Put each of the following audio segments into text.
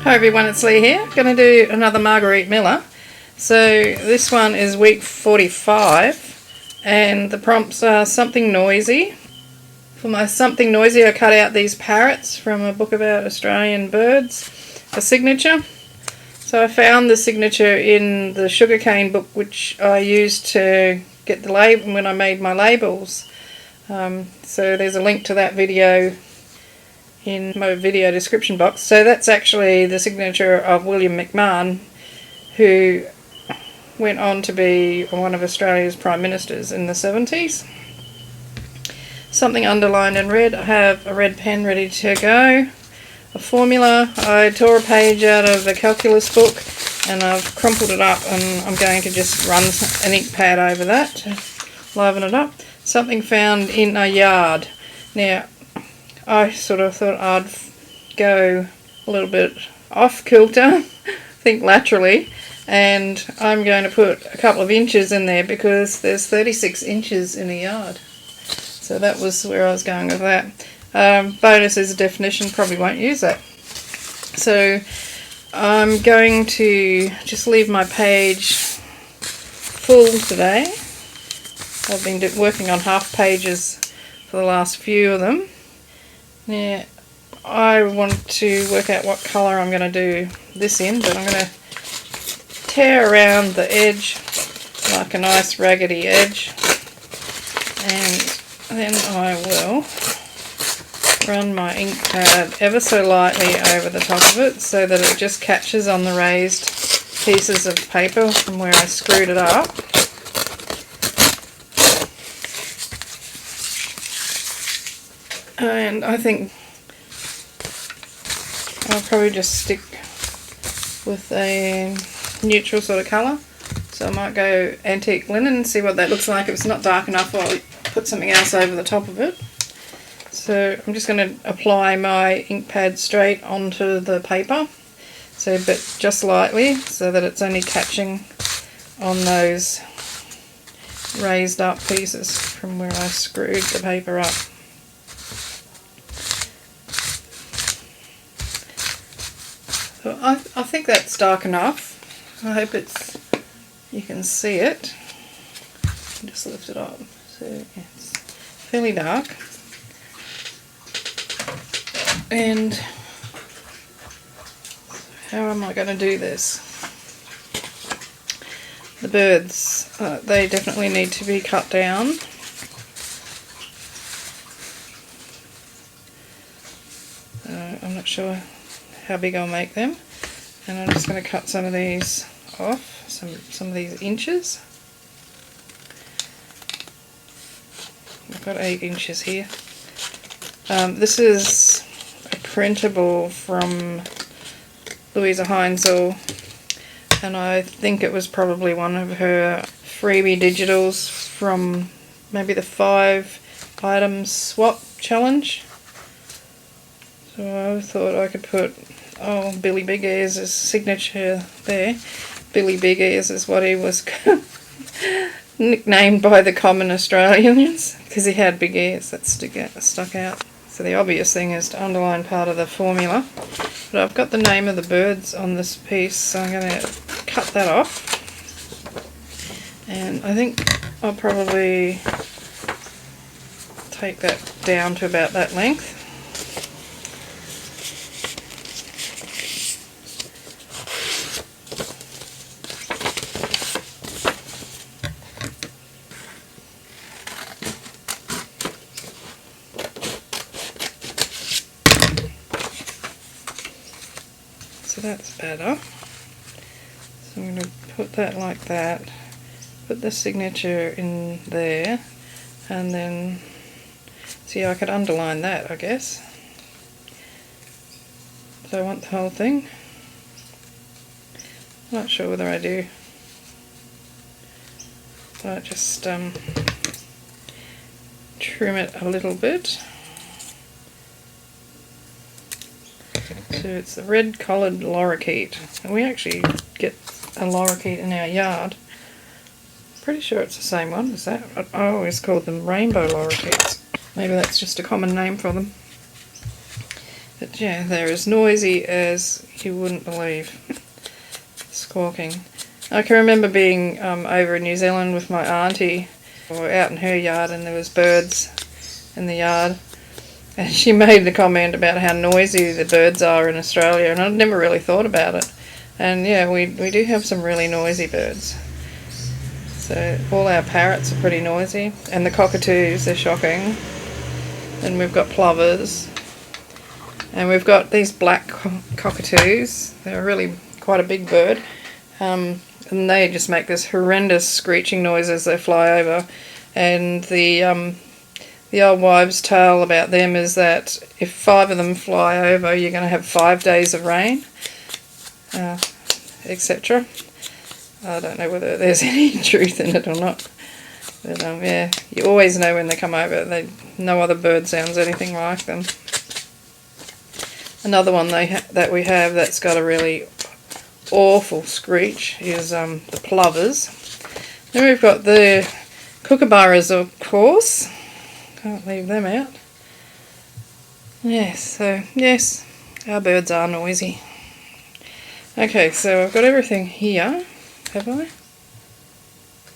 Hi everyone, it's Lee here. Going to do another Margarete Miller. So this one is week 45 and the prompts are something noisy. For my something noisy I cut out these parrots from a book about Australian birds, a signature. So I found the signature in the sugarcane book which I used to get the label when I made my labels. So there's a link to that video in my video description box. So that's actually the signature of William McMahon, who went on to be one of Australia's Prime Ministers in the 70s. Something underlined in red. I have a red pen ready to go. A formula. I tore a page out of the calculus book and I've crumpled it up and I'm going to just run an ink pad over that to liven it up. Something found in a yard. Now I sort of thought I'd go a little bit off kilter, think laterally, and I'm going to put a couple of inches in there because there's 36 inches in a yard. So that was where I was going with that. Bonus is a definition, probably won't use that. So I'm going to just leave my page full today. I've been working on half pages for the last few of them. Now, I want to work out what colour I'm going to do this in, but I'm going to tear around the edge like a nice raggedy edge, and then I will run my ink pad ever so lightly over the top of it so that it just catches on the raised pieces of paper from where I screwed it up. And I think I'll probably just stick with a neutral sort of colour. So I might go antique linen and see what that looks like. If it's not dark enough, I'll put something else over the top of it. So I'm just going to apply my ink pad straight onto the paper. So, but just lightly so that it's only catching on those raised up pieces from where I screwed the paper up. So I think that's dark enough. I hope you can see it. Just lift it up. So it's fairly dark. And how am I going to do this? The birds, they definitely need to be cut down. I'm not sure how big I'll make them, and I'm just going to cut some of these off, some of these inches. I've got 8 inches here. This is a printable from Louisa Heinzel, and I think it was probably one of her freebie digitals from maybe the 5 item swap challenge. So I thought I could put Billy Big Ears' signature there. Billy Big Ears is what he was nicknamed by the common Australians because he had big ears that stuck out. So the obvious thing is to underline part of the formula. But I've got the name of the birds on this piece, so I'm going to cut that off. And I think I'll probably take that down to about that length. So that's better. So I'm going to put that like that, put the signature in there, and then see, I could underline that, I guess. So I want the whole thing. I'm not sure whether I do. But just trim it a little bit. So it's the red collared lorikeet, and we actually get a lorikeet in our yard. Pretty sure it's the same one as that. I always called them rainbow lorikeets. Maybe that's just a common name for them. But yeah, they're as noisy as you wouldn't believe. Squawking. I can remember being over in New Zealand with my auntie. We were out in her yard and there was birds in the yard. And she made the comment about how noisy the birds are in Australia, and I'd never really thought about it. And yeah, we do have some really noisy birds. So all our parrots are pretty noisy, and the cockatoos, they're shocking. And we've got plovers, and we've got these black cockatoos. They're really quite a big bird, and they just make this horrendous screeching noise as they fly over. And the old wives' tale about them is that if 5 of them fly over, you're going to have 5 days of rain, etc. I don't know whether there's any truth in it or not. But yeah, you always know when they come over. No other bird sounds anything like them. Another one that we have that's got a really awful screech is the plovers. Then we've got the kookaburras, of course. Can't leave them out. Yes, so yes, our birds are noisy. Okay, so I've got everything here. Have I?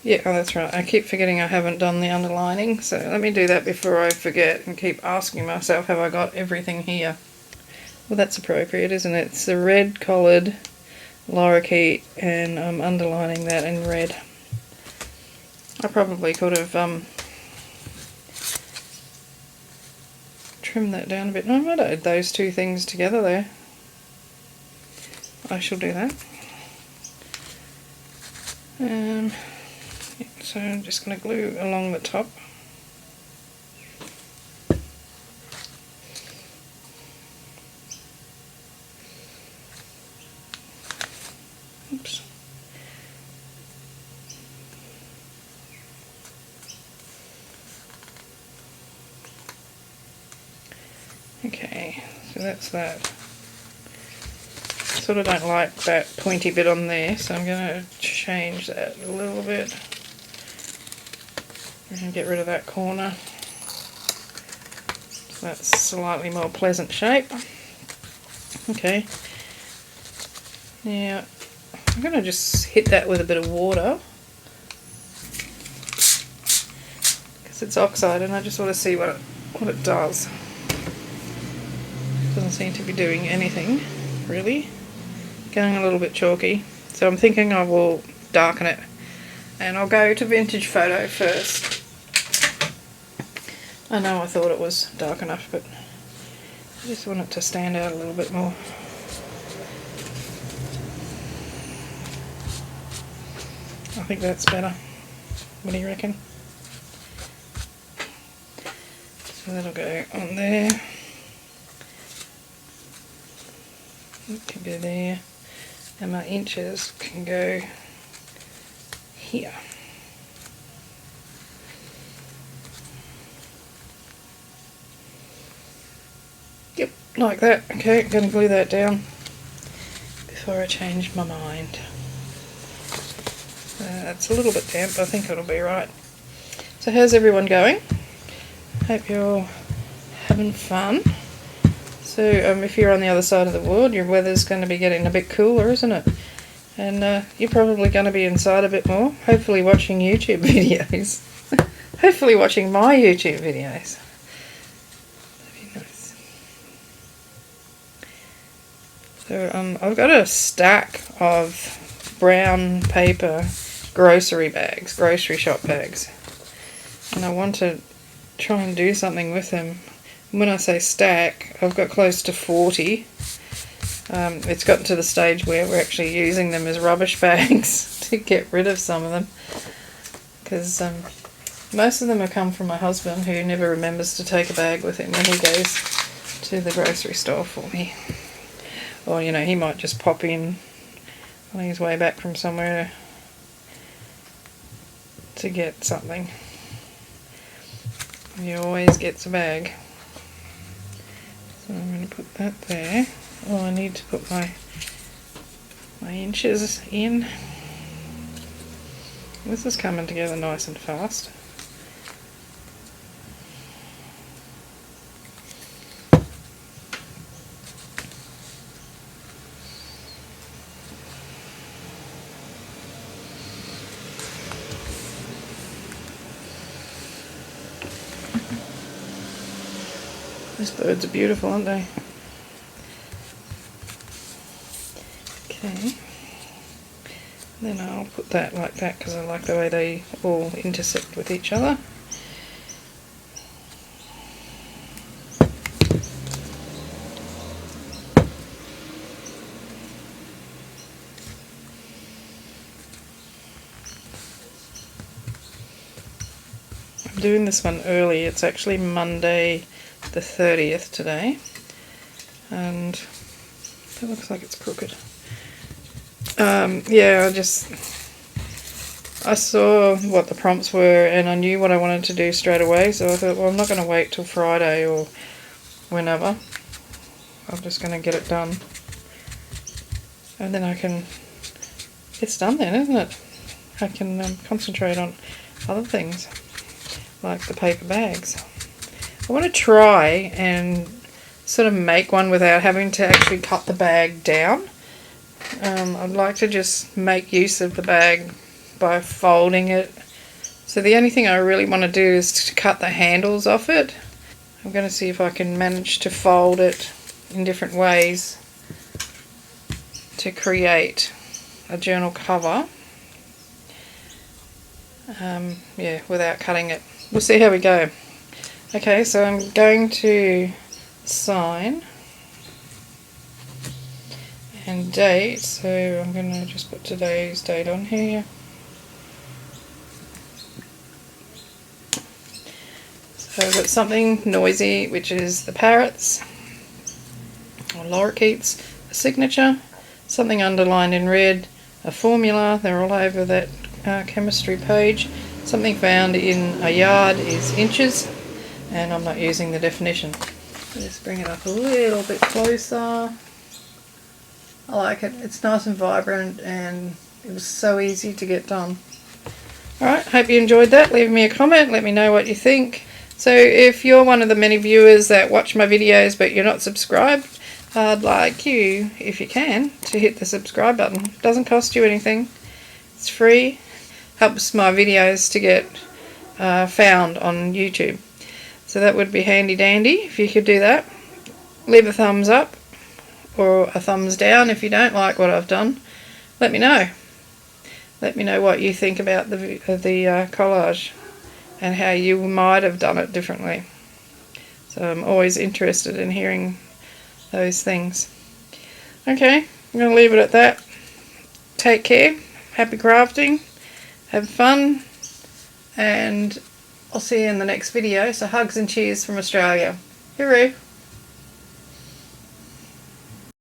Yeah, oh that's right. I keep forgetting I haven't done the underlining, so let me do that before I forget and keep asking myself, have I got everything here? Well, that's appropriate, isn't it? It's the red collared lorikeet, and I'm underlining that in red. I probably could have trimmed that down a bit. No, I might add those two things together there. I shall do that. So I'm just going to glue along the top. Oops. Okay, so that's that. Sort of don't like that pointy bit on there, so I'm going to change that a little bit and get rid of that corner. So that's slightly more pleasant shape. Okay. Now I'm going to just hit that with a bit of water because it's oxide, and I just want to see what it does. Doesn't seem to be doing anything really. Getting a little bit chalky, so I'm thinking I will darken it, and I'll go to vintage photo first. I know I thought it was dark enough, but I just want it to stand out a little bit more. I think that's better. What do you reckon? So that'll go on there. It can go there. And my inches can go here. Yep, like that. Okay, I'm going to glue that down before I change my mind. It's a little bit damp, I think it'll be right. So how's everyone going? Hope you're all having fun. So if you're on the other side of the world, your weather's going to be getting a bit cooler, isn't it? And you're probably going to be inside a bit more, hopefully watching YouTube videos. Hopefully watching my YouTube videos. That'd be nice. So I've got a stack of brown paper grocery bags, grocery shop bags. And I want to try and do something with them. When I say stack, I've got close to 40. It's gotten to the stage where we're actually using them as rubbish bags to get rid of some of them. Because most of them have come from my husband, who never remembers to take a bag with him when he goes to the grocery store for me. Or, you know, he might just pop in on his way back from somewhere to get something. He always gets a bag. So I'm going to put that there. Oh, I need to put my inches in. This is coming together nice and fast. These birds are beautiful, aren't they? Okay. Then I'll put that like that because I like the way they all intersect with each other. I'm doing this one early. It's actually Monday the 30th today, and it looks like it's crooked. Yeah, I saw what the prompts were and I knew what I wanted to do straight away, so I thought, well, I'm not going to wait till Friday or whenever. I'm just going to get it done, and then it's done then, isn't it? I can concentrate on other things like the paper bags. I want to try and sort of make one without having to actually cut the bag down. I'd like to just make use of the bag by folding it. So the only thing I really want to do is to cut the handles off it. I'm going to see if I can manage to fold it in different ways to create a journal cover. Yeah, without cutting it. We'll see how we go. Okay, so I'm going to sign and date, so I'm going to just put today's date on here. So I've got something noisy, which is the parrots, or lorikeets, a signature, something underlined in red, a formula, they're all over that chemistry page. Something found in a yard is inches, and I'm not using the definition. Let's bring it up a little bit closer. I like it. It's nice and vibrant, and it was so easy to get done. Alright, hope you enjoyed that. Leave me a comment, let me know what you think. So if you're one of the many viewers that watch my videos but you're not subscribed, I'd like you, if you can, to hit the subscribe button. It doesn't cost you anything. It's free. Helps my videos to get found on YouTube. So that would be handy dandy if you could do that. Leave a thumbs up or a thumbs down if you don't like what I've done. Let me know. Let me know what you think about the collage and how you might have done it differently. So I'm always interested in hearing those things. Okay, I'm going to leave it at that. Take care. Happy crafting. Have fun. And I'll see you in the next video. So hugs and cheers from Australia. Hooroo.